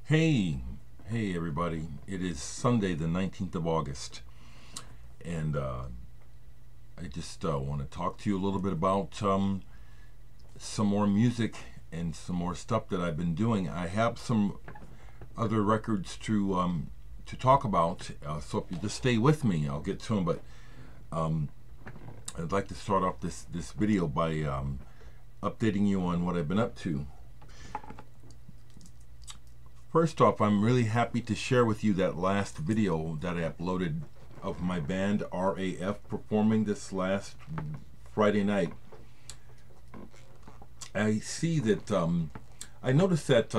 Hey, hey everybody. It is Sunday the 19th of August, and I just want to talk to you a little bit about some more music and some more stuff that I've been doing. I have some other records to talk about, so if you just stay with me, I'll get to them, but I'd like to start off this video by updating you on what I've been up to. First off, I'm really happy to share with you that last video that I uploaded of my band RAF performing this last Friday night. I see that I noticed that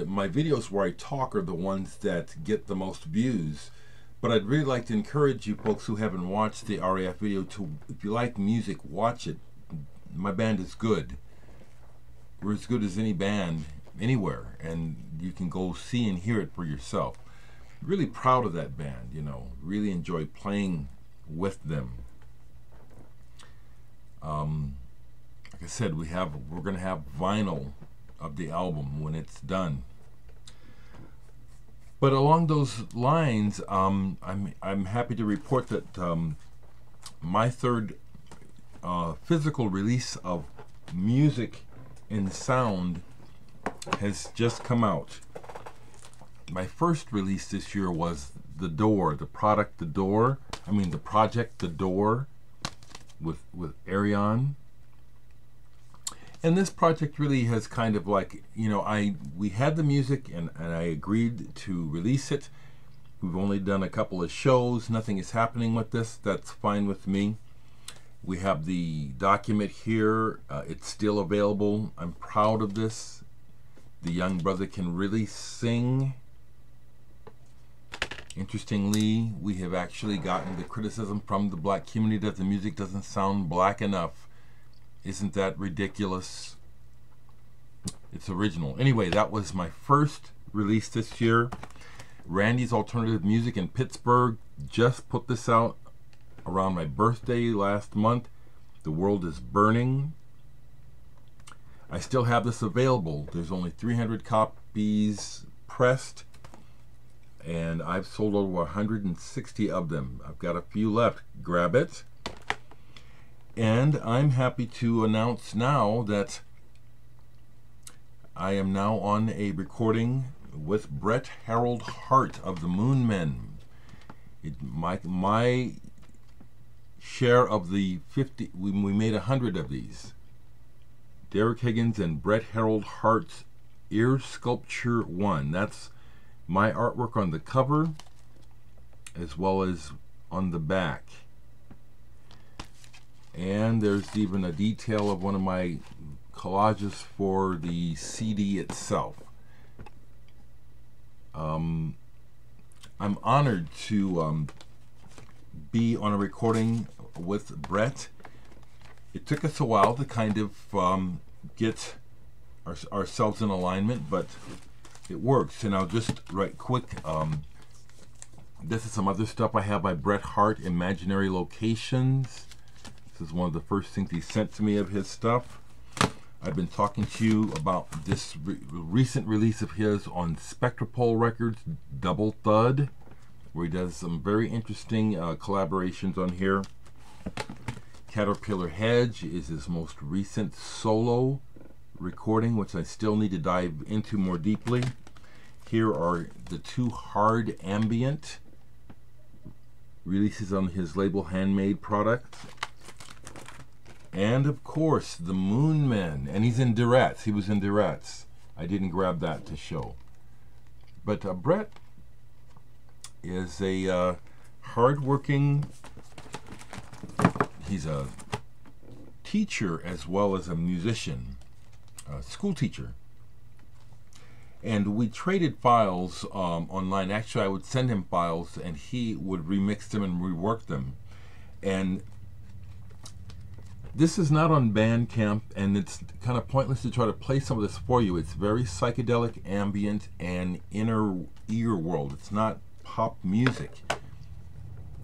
my videos where I talk are the ones that get the most views, but I'd really like to encourage you folks who haven't watched the RAF video to, if you like music, watch it. My band is good. We're as good as any band anywhere, and you can go see and hear it for yourself. Really proud of that band, you know, really enjoy playing with them. Like I said, we're going to have vinyl of the album when it's done. But along those lines, I'm happy to report that my third physical release of music and sound has just come out. My first release this year was The Door, the project The Door with Arion. And this project really has kind of like, you know, we had the music and I agreed to release it. We've only done a couple of shows. Nothing is happening with this. That's fine with me. We have the document here. It's still available. I'm proud of this. The young brother can really sing. Interestingly, we have actually gotten the criticism from the black community that the music doesn't sound black enough. Isn't that ridiculous? It's original. Anyway, that was my first release this year. Randy's Alternative Music in Pittsburgh just put this out around my birthday last month. The World is Burning. I still have this available. There's only 300 copies pressed, and I've sold over 160 of them. I've got a few left. Grab it. And I'm happy to announce now that I am now on a recording with Brett Harold Hart of the Moon Men. My share of the 50, we made 100 of these. Dereck Higgins and Brett Harold Hart's Ear Sculpture 1. That's my artwork on the cover as well as on the back. And there's even a detail of one of my collages for the CD itself. I'm honored to be on a recording with Brett. It took us a while to kind of get ourselves in alignment, but it works. And I'll just right quick, this is some other stuff I have by Bret Hart, Imaginary Locations. This is one of the first things he sent to me of his stuff. I've been talking to you about this recent release of his on Spectropole Records, Double Thud, where he does some very interesting collaborations on here. Caterpillar Hedge is his most recent solo recording, which I still need to dive into more deeply. Here are the two hard ambient releases on his label Handmade Products. And of course, the Moon Men, and he's in duets. He was in duets. I didn't grab that to show. But Brett is a hard-working, he's a teacher as well as a musician, a school teacher. And we traded files online. Actually, I would send him files and he would remix them and rework them. And this is not on Bandcamp, and it's kind of pointless to try to play some of this for you. It's very psychedelic, ambient, and inner ear world. It's not pop music.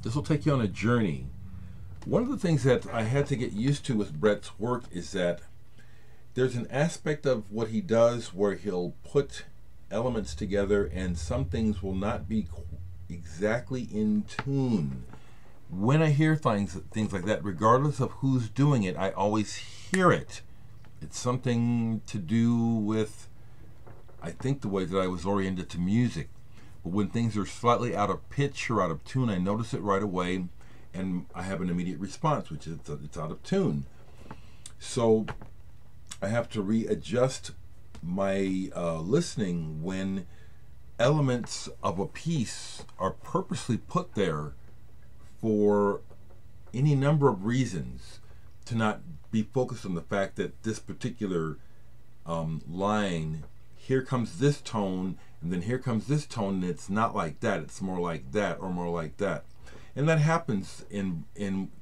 This will take you on a journey. One of the things that I had to get used to with Brett's work is that there's an aspect of what he does where he'll put elements together, and some things will not be exactly in tune. When I hear things like that, regardless of who's doing it, I always hear it. It's something to do with, I think, the way that I was oriented to music. But when things are slightly out of pitch or out of tune, I notice it right away, and I have an immediate response, which is it's out of tune. So I have to readjust my listening when elements of a piece are purposely put there for any number of reasons, to not be focused on the fact that this particular line, here comes this tone, and then here comes this tone, and it's not like that, it's more like that, or more like that. And that happens in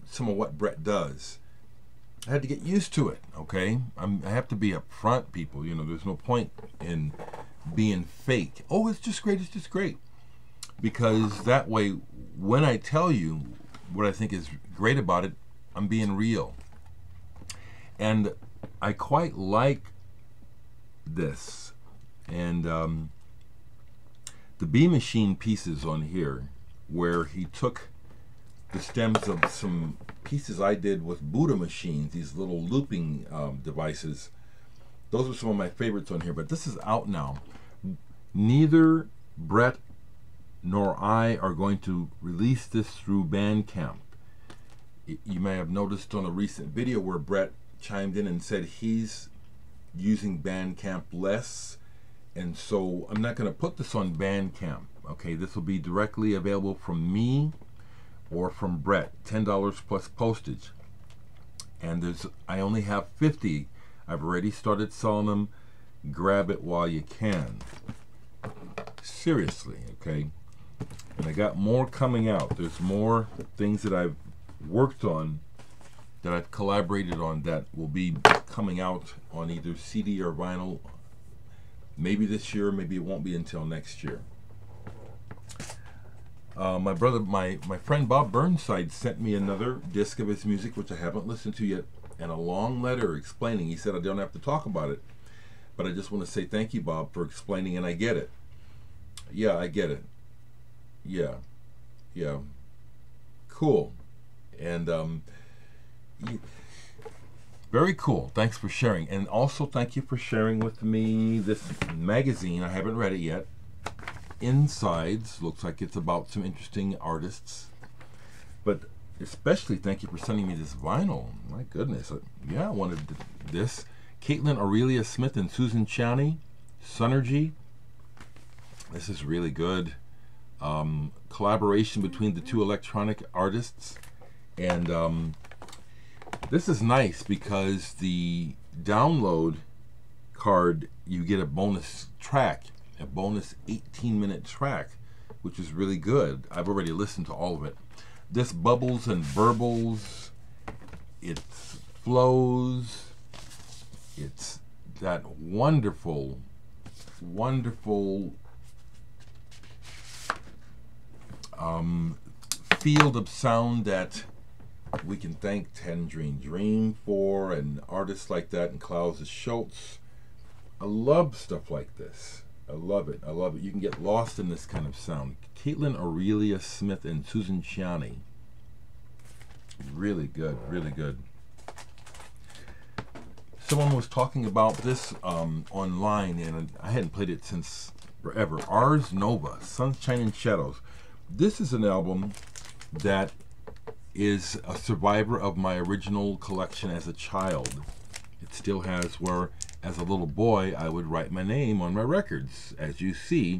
some of what Brett does. I had to get used to it, okay? I have to be upfront, people. You know, there's no point in being fake. Oh, it's just great, it's just great. Because that way, when I tell you what I think is great about it, I'm being real. And I quite like this. And the B Machine pieces on here, where he took the stems of some pieces I did with Buddha machines, these little looping devices. Those are some of my favorites on here, but this is out now. Neither Brett nor I are going to release this through Bandcamp. You may have noticed on a recent video where Brett chimed in and said he's using Bandcamp less, and so I'm not going to put this on Bandcamp. Okay, this will be directly available from me or from Brett, $10 plus postage. And I only have 50. I've already started selling them. Grab it while you can. Seriously, okay? And I got more coming out. There's more things that I've worked on, that I've collaborated on, that will be coming out on either CD or vinyl. Maybe this year, maybe it won't be until next year. My friend Bob Burnside sent me another disc of his music, which I haven't listened to yet, and a long letter explaining. He said I don't have to talk about it, but I just want to say thank you, Bob, for explaining, and I get it. Yeah, I get it. Yeah. Cool. And very cool. Thanks for sharing. And also thank you for sharing with me this magazine. I haven't read it yet. Insides. Looks like it's about some interesting artists. But especially thank you for sending me this vinyl. My goodness. Yeah, I wanted this. Caitlin Aurelia Smith and Susan Chaney. Sunergy. This is really good. Collaboration between the two electronic artists. And this is nice because the download card, you get a bonus track, a bonus 18-minute track, which is really good. I've already listened to all of it. This bubbles and burbles, it flows, it's that wonderful field of sound that we can thank Tangerine Dream for, and artists like that, and Klaus Schultz. I love stuff like this. I love it. I love it. You can get lost in this kind of sound. Caitlin Aurelia Smith and Susan Chaney. Really good. Really good. Someone was talking about this online, and I hadn't played it since forever. Ars Nova, Sunshine and Shadows. This is an album that is a survivor of my original collection as a child. It still has where, as a little boy, I would write my name on my records, as you see,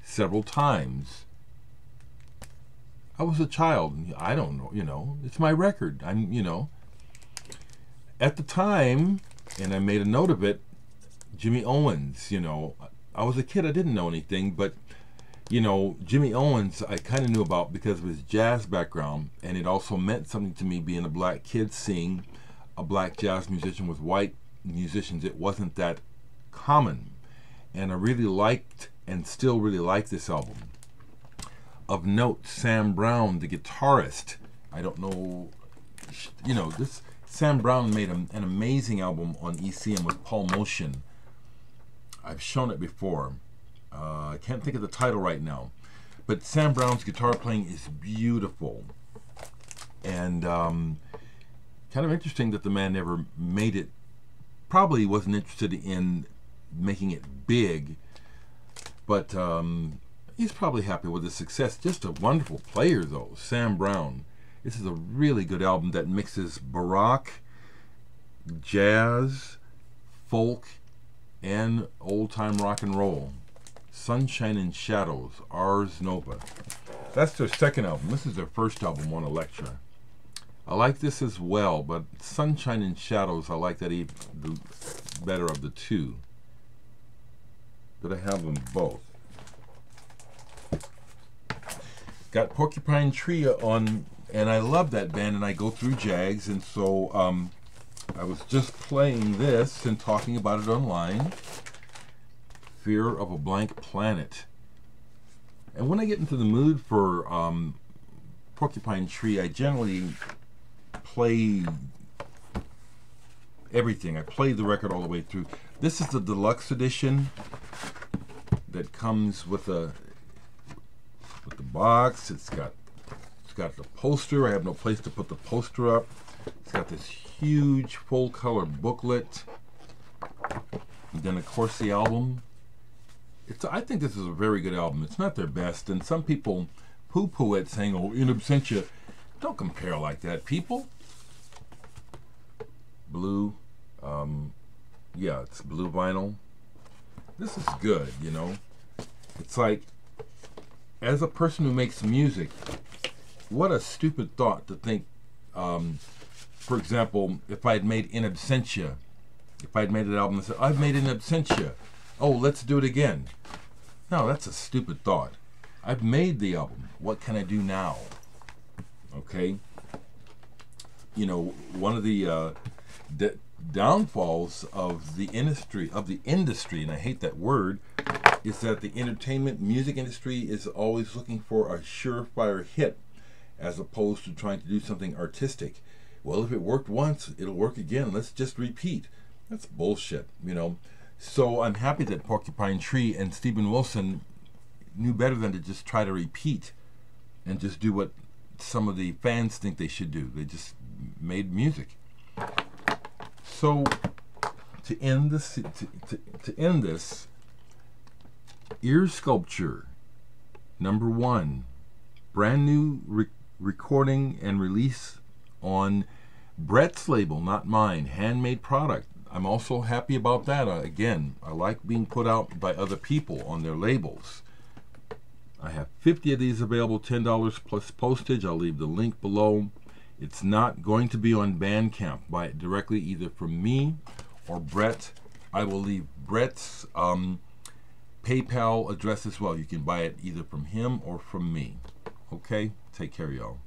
several times. I was a child. I don't know, you know, it's my record. I'm, you know. At the time, and I made a note of it, Jimmy Owens, you know, I was a kid, I didn't know anything, but you know, Jimmy Owens I kind of knew about because of his jazz background, and it also meant something to me being a black kid seeing a black jazz musician with white musicians. It wasn't that common, and I really liked and still really like this album. Of note, Sam Brown, the guitarist. I don't know, you know, this Sam Brown made an amazing album on ECM with Paul Motion. I've shown it before. I can't think of the title right now, but Sam Brown's guitar playing is beautiful, and kind of interesting that the man never made it. Probably wasn't interested in making it big, but he's probably happy with his success. Just a wonderful player, though, Sam Brown. This is a really good album that mixes baroque, jazz, folk, and old-time rock and roll. Sunshine and Shadows, Ars Nova. That's their second album. This is their first album on Elektra. I like this as well, but Sunshine and Shadows, I like that even the better of the two. But I have them both. Got Porcupine Tree on, and I love that band, and I go through Jags, and so I was just playing this and talking about it online. Fear of a Blank Planet. And when I get into the mood for Porcupine Tree, I generally play everything. I play the record all the way through. This is the deluxe edition that comes with the box. It's got the poster. I have no place to put the poster up. It's got this huge full color booklet. And then of course the album. I think this is a very good album. It's not their best, and some people poo-poo it, saying, "Oh, in absentia." Don't compare like that, people. Blue, yeah, it's blue vinyl. This is good, you know. It's like, as a person who makes music, what a stupid thought to think, for example, if I had made In Absentia, if I had made an album and said, "I've made In Absentia, oh, let's do it again." No, that's a stupid thought. I've made the album. What can I do now? Okay? You know, one of the downfalls of the industry, and I hate that word, is that the entertainment music industry is always looking for a surefire hit as opposed to trying to do something artistic. Well, if it worked once, it'll work again. Let's just repeat. That's bullshit, you know. So I'm happy that Porcupine Tree and Steven Wilson knew better than to just try to repeat and just do what some of the fans think they should do. They just made music. So to end this, Ear Sculpture, #1, brand new recording and release on Brett's label, not mine, handmade product. I'm also happy about that. Again, I like being put out by other people on their labels. I have 50 of these available, $10 plus postage. I'll leave the link below. It's not going to be on Bandcamp. Buy it directly either from me or Brett. I will leave Brett's PayPal address as well. You can buy it either from him or from me. Okay? Take care, y'all.